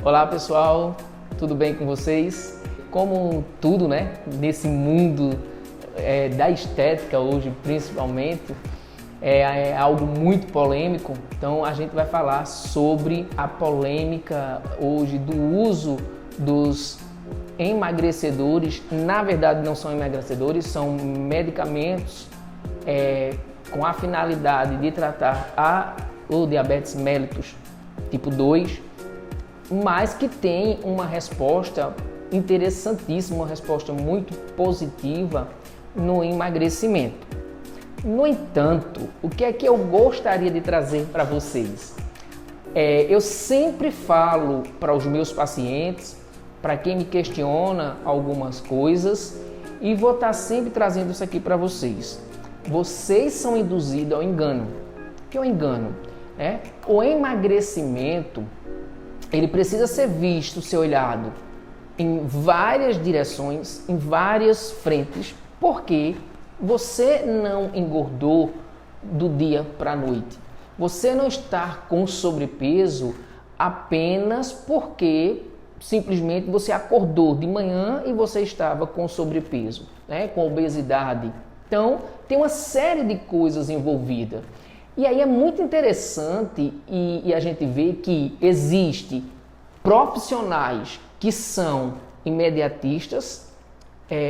Olá pessoal, tudo bem com vocês? Como tudo, né, nesse mundo da estética hoje principalmente, é algo muito polêmico, então a gente vai falar sobre a polêmica hoje do uso dos emagrecedores. Na verdade não são emagrecedores, são medicamentos com a finalidade de tratar o diabetes mellitus tipo 2, mas que tem uma resposta interessantíssima, uma resposta muito positiva no emagrecimento. No entanto, o que é que eu gostaria de trazer para vocês? Eu sempre falo para os meus pacientes, para quem me questiona algumas coisas, e vou estar sempre trazendo isso aqui para vocês. Vocês são induzidos ao engano. O que é o engano? O emagrecimento, ele precisa ser visto, ser olhado em várias direções, em várias frentes, porque você não engordou do dia para a noite. Você não está com sobrepeso apenas porque simplesmente você acordou de manhã e você estava com sobrepeso, com obesidade. Então, tem uma série de coisas envolvidas. E aí é muito interessante e a gente vê que existe profissionais que são imediatistas,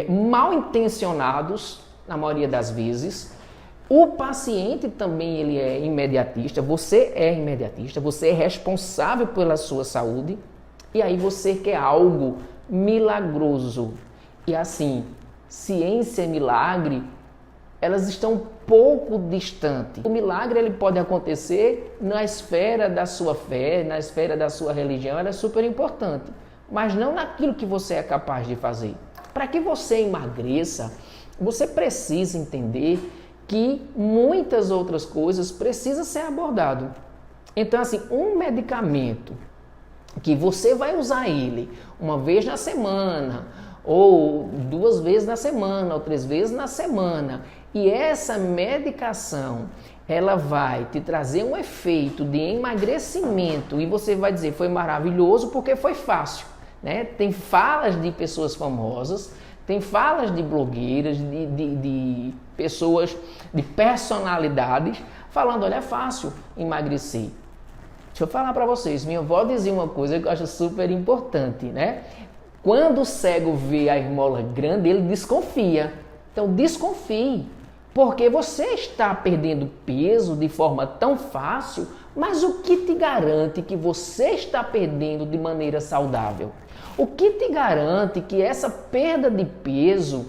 mal intencionados, na maioria das vezes. O paciente também ele é imediatista, você é imediatista, você é responsável pela sua saúde e aí você quer algo milagroso. E assim, ciência e milagre, elas estão um pouco distantes. O milagre ele pode acontecer na esfera da sua fé, na esfera da sua religião, ela é super importante, mas não naquilo que você é capaz de fazer. Para que você emagreça, você precisa entender que muitas outras coisas precisam ser abordadas. Então, assim, um medicamento que você vai usar ele uma vez na semana, ou 2 vezes na semana, ou 3 vezes na semana, e essa medicação ela vai te trazer um efeito de emagrecimento e você vai dizer foi maravilhoso porque foi fácil, Tem falas de pessoas famosas, tem falas de blogueiras, de pessoas, de personalidades falando, olha, é fácil emagrecer. Deixa eu falar para vocês, minha avó dizia uma coisa que eu acho super importante, Quando o cego vê a esmola grande, ele desconfia. Então desconfie, porque você está perdendo peso de forma tão fácil, mas o que te garante que você está perdendo de maneira saudável? O que te garante que essa perda de peso,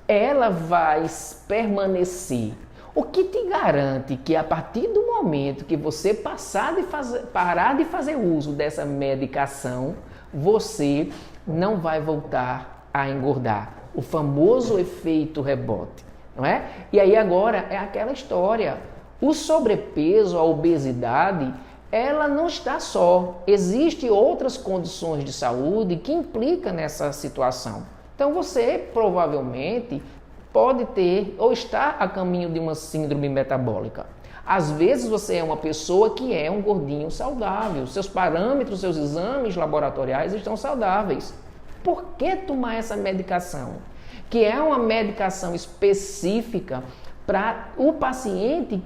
ela vai permanecer? O que te garante que a partir do momento que você parar de fazer uso dessa medicação, você não vai voltar a engordar? O famoso efeito rebote, não é? E aí agora é aquela história. O sobrepeso, a obesidade, ela não está só. Existem outras condições de saúde que implicam nessa situação. Então você provavelmente pode ter ou está a caminho de uma síndrome metabólica. Às vezes você é uma pessoa que é um gordinho saudável, seus parâmetros, seus exames laboratoriais estão saudáveis. Por que tomar essa medicação? Que é uma medicação específica para o paciente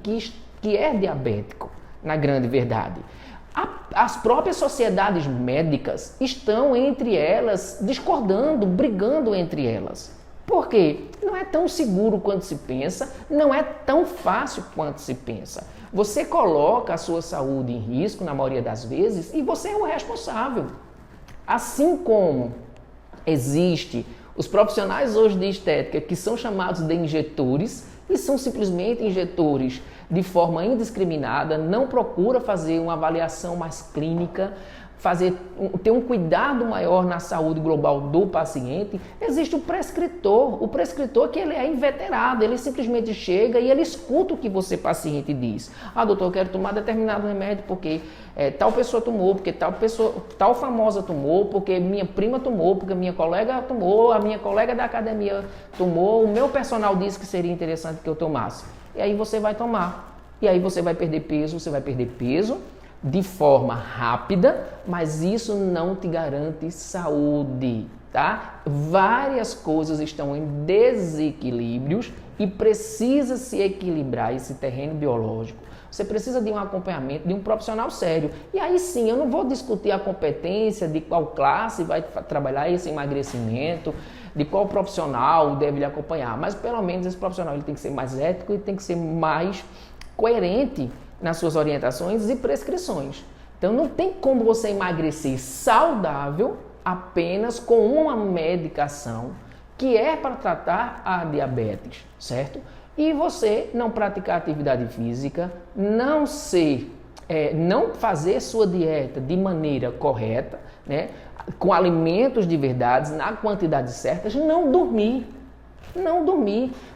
que é diabético, na grande verdade. As próprias sociedades médicas estão entre elas discordando, brigando entre elas. Por quê? Não é tão seguro quanto se pensa, não é tão fácil quanto se pensa. Você coloca a sua saúde em risco, na maioria das vezes, e você é o responsável. Assim como existe os profissionais hoje de estética que são chamados de injetores, e são simplesmente injetores de forma indiscriminada, não procura fazer uma avaliação mais clínica, ter um cuidado maior na saúde global do paciente. Existe o prescritor que ele é inveterado, ele simplesmente chega e ele escuta o que você paciente diz. Doutor, eu quero tomar determinado remédio porque tal pessoa tomou, porque tal famosa tomou, porque minha prima tomou, porque minha colega tomou, a minha colega da academia tomou, o meu personal disse que seria interessante que eu tomasse. E aí você vai tomar. E aí você vai perder peso, de forma rápida, mas isso não te garante saúde, tá? Várias coisas estão em desequilíbrios e precisa se equilibrar esse terreno biológico. Você precisa de um acompanhamento de um profissional sério. E aí sim, eu não vou discutir a competência de qual classe vai trabalhar esse emagrecimento, de qual profissional deve lhe acompanhar, mas pelo menos esse profissional ele tem que ser mais ético e tem que ser mais coerente nas suas orientações e prescrições. Então não tem como você emagrecer saudável apenas com uma medicação que é para tratar a diabetes, certo? E você não praticar atividade física, não fazer sua dieta de maneira correta, né? Com alimentos de verdade, na quantidade certa, não dormir,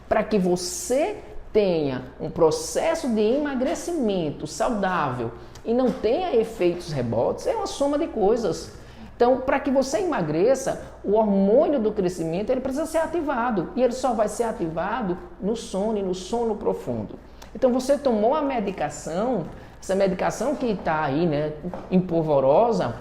para que você tenha um processo de emagrecimento saudável e não tenha efeitos rebotes, é uma soma de coisas. Então, para que você emagreça, o hormônio do crescimento ele precisa ser ativado. E ele só vai ser ativado no sono e no sono profundo. Então, você tomou a medicação, essa medicação que está aí, né, empolvorosa,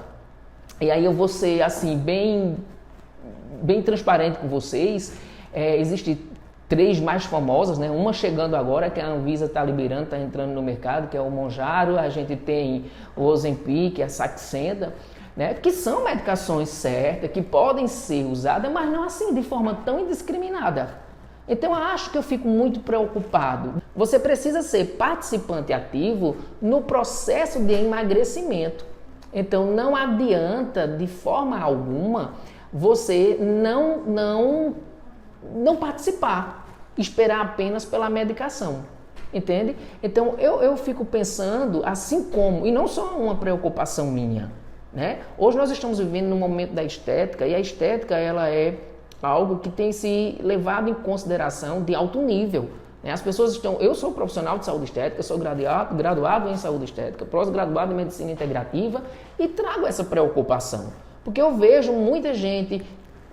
e aí eu vou ser assim, bem transparente com vocês. Existem 3 mais famosas, né? Uma chegando agora, que a Anvisa está liberando, está entrando no mercado, que é o Mounjaro. A gente tem o Ozempic, a Saxenda, né? Que são medicações certas, que podem ser usadas, mas não assim de forma tão indiscriminada. Então eu acho que eu fico muito preocupado. Você precisa ser participante ativo no processo de emagrecimento. Então não adianta de forma alguma você não participar, esperar apenas pela medicação, entende? Então eu fico pensando, assim como, e não só uma preocupação minha, né? Hoje nós estamos vivendo no momento da estética, e a estética ela é algo que tem se levado em consideração de alto nível. As pessoas estão... Eu sou profissional de saúde estética, sou graduado em saúde estética, pós-graduado em medicina integrativa e trago essa preocupação. Porque eu vejo muita gente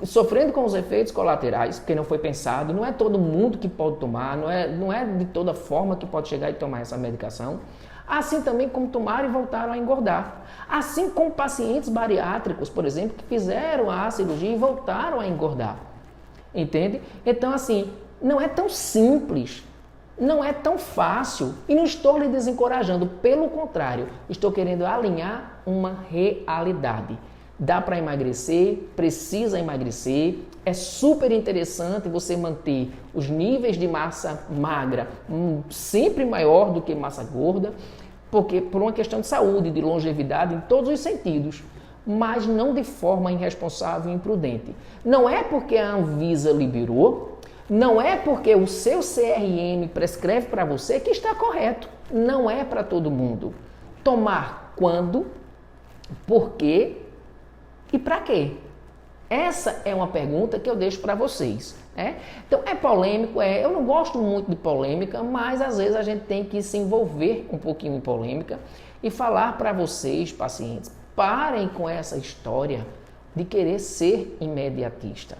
sofrendo com os efeitos colaterais, porque não foi pensado, não é todo mundo que pode tomar, não é de toda forma que pode chegar e tomar essa medicação. Assim também como tomaram e voltaram a engordar. Assim como pacientes bariátricos, por exemplo, que fizeram a cirurgia e voltaram a engordar. Entende? Então, assim, não é tão simples, não é tão fácil e não estou lhe desencorajando, pelo contrário, estou querendo alinhar uma realidade. Dá para emagrecer, precisa emagrecer, é super interessante você manter os níveis de massa magra sempre maior do que massa gorda, porque por uma questão de saúde, de longevidade, em todos os sentidos, mas não de forma irresponsável e imprudente. Não é porque a Anvisa liberou, não é porque o seu CRM prescreve para você que está correto. Não é para todo mundo. Tomar quando, por quê e para quê? Essa é uma pergunta que eu deixo para vocês. Então, é polêmico, eu não gosto muito de polêmica, mas às vezes a gente tem que se envolver um pouquinho em polêmica e falar para vocês, pacientes, parem com essa história de querer ser imediatista.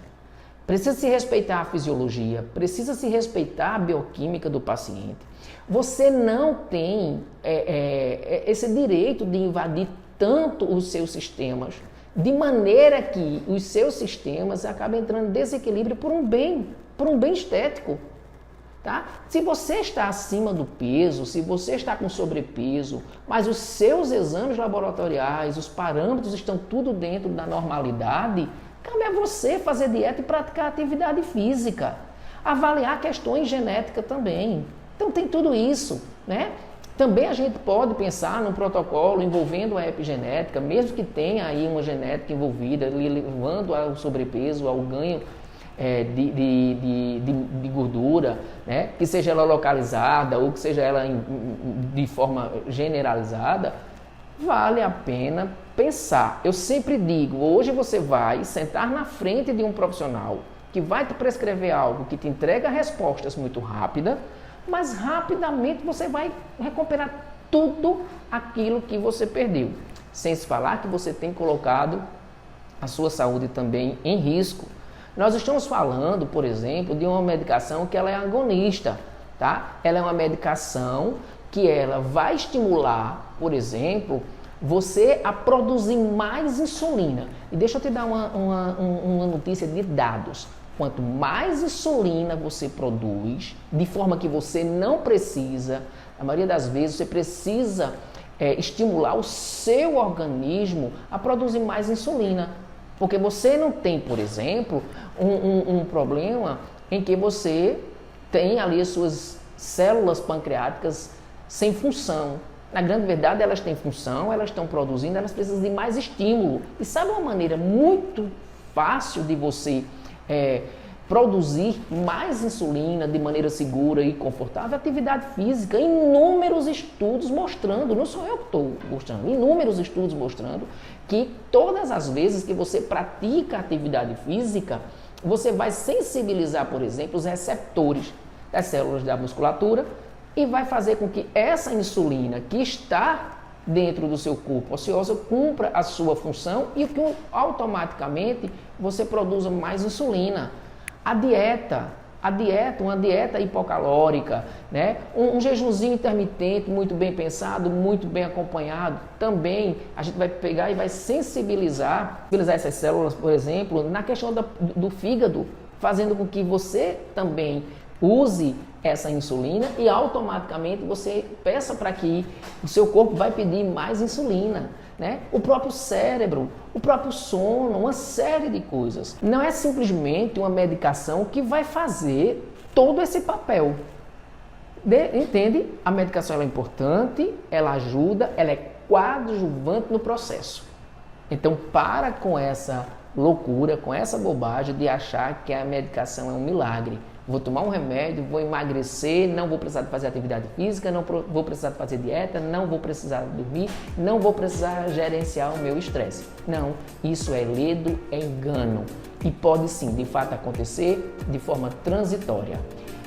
Precisa se respeitar a fisiologia, precisa se respeitar a bioquímica do paciente. Você não tem esse direito de invadir tanto os seus sistemas, de maneira que os seus sistemas acabem entrando em desequilíbrio por um bem estético. Tá? Se você está acima do peso, se você está com sobrepeso, mas os seus exames laboratoriais, os parâmetros estão tudo dentro da normalidade, cabe a você fazer dieta e praticar atividade física. Avaliar questões genéticas também. Então tem tudo isso, né? Também a gente pode pensar num protocolo envolvendo a epigenética, mesmo que tenha aí uma genética envolvida, levando ao sobrepeso, ao ganho de gordura, né? Que seja ela localizada ou que seja ela de forma generalizada, vale a pena pensar. Eu sempre digo, hoje você vai sentar na frente de um profissional que vai te prescrever algo que te entrega respostas muito rápidas, mas rapidamente você vai recuperar tudo aquilo que você perdeu. Sem se falar que você tem colocado a sua saúde também em risco. Nós estamos falando, por exemplo, de uma medicação que ela é agonista, tá? Ela é uma medicação que ela vai estimular, por exemplo, você a produzir mais insulina. E deixa eu te dar uma notícia de dados. Quanto mais insulina você produz, de forma que você não precisa, a maioria das vezes você precisa estimular o seu organismo a produzir mais insulina. Porque você não tem, por exemplo, um problema em que você tem ali as suas células pancreáticas sem função. Na grande verdade, elas têm função, elas estão produzindo, elas precisam de mais estímulo. E sabe uma maneira muito fácil de você produzir mais insulina de maneira segura e confortável? Atividade física. Inúmeros estudos mostrando, não sou eu que estou mostrando, inúmeros estudos mostrando que todas as vezes que você pratica atividade física, você vai sensibilizar, por exemplo, os receptores das células da musculatura e vai fazer com que essa insulina que está dentro do seu corpo ocioso cumpra a sua função e que automaticamente você produza mais insulina. A dieta, uma dieta hipocalórica, né? Um jejumzinho intermitente, muito bem pensado, muito bem acompanhado, também a gente vai pegar e vai sensibilizar essas células, por exemplo, na questão do fígado, fazendo com que você também use essa insulina e automaticamente você peça para que o seu corpo vai pedir mais insulina, né? O próprio cérebro, o próprio sono, uma série de coisas. Não é simplesmente uma medicação que vai fazer todo esse papel. Entende? A medicação ela é importante, ela ajuda, ela é coadjuvante no processo. Então para com essa loucura, com essa bobagem de achar que a medicação é um milagre. Vou tomar um remédio, vou emagrecer, não vou precisar de fazer atividade física, não vou precisar de fazer dieta, não vou precisar dormir, não vou precisar gerenciar o meu estresse. Não, isso é ledo, é engano. E pode sim, de fato, acontecer de forma transitória.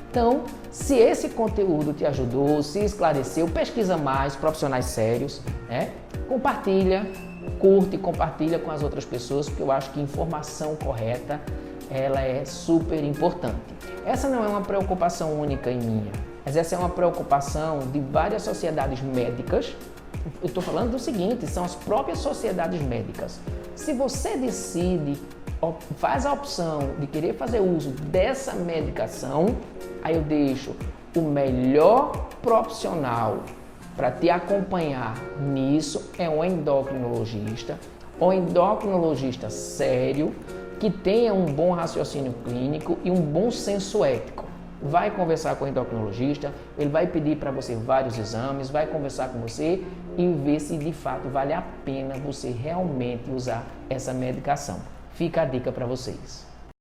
Então, se esse conteúdo te ajudou, se esclareceu, pesquisa mais, profissionais sérios, né? Compartilha, curte e compartilha com as outras pessoas, porque eu acho que informação correta ela é super importante. Essa não é uma preocupação única em minha, mas essa é uma preocupação de várias sociedades médicas. Eu estou falando do seguinte, são as próprias sociedades médicas. Se você decide, faz a opção de querer fazer uso dessa medicação, aí eu deixo o melhor profissional para te acompanhar nisso é um endocrinologista sério, que tenha um bom raciocínio clínico e um bom senso ético. Vai conversar com o endocrinologista, ele vai pedir para você vários exames, vai conversar com você e ver se de fato vale a pena você realmente usar essa medicação. Fica a dica para vocês.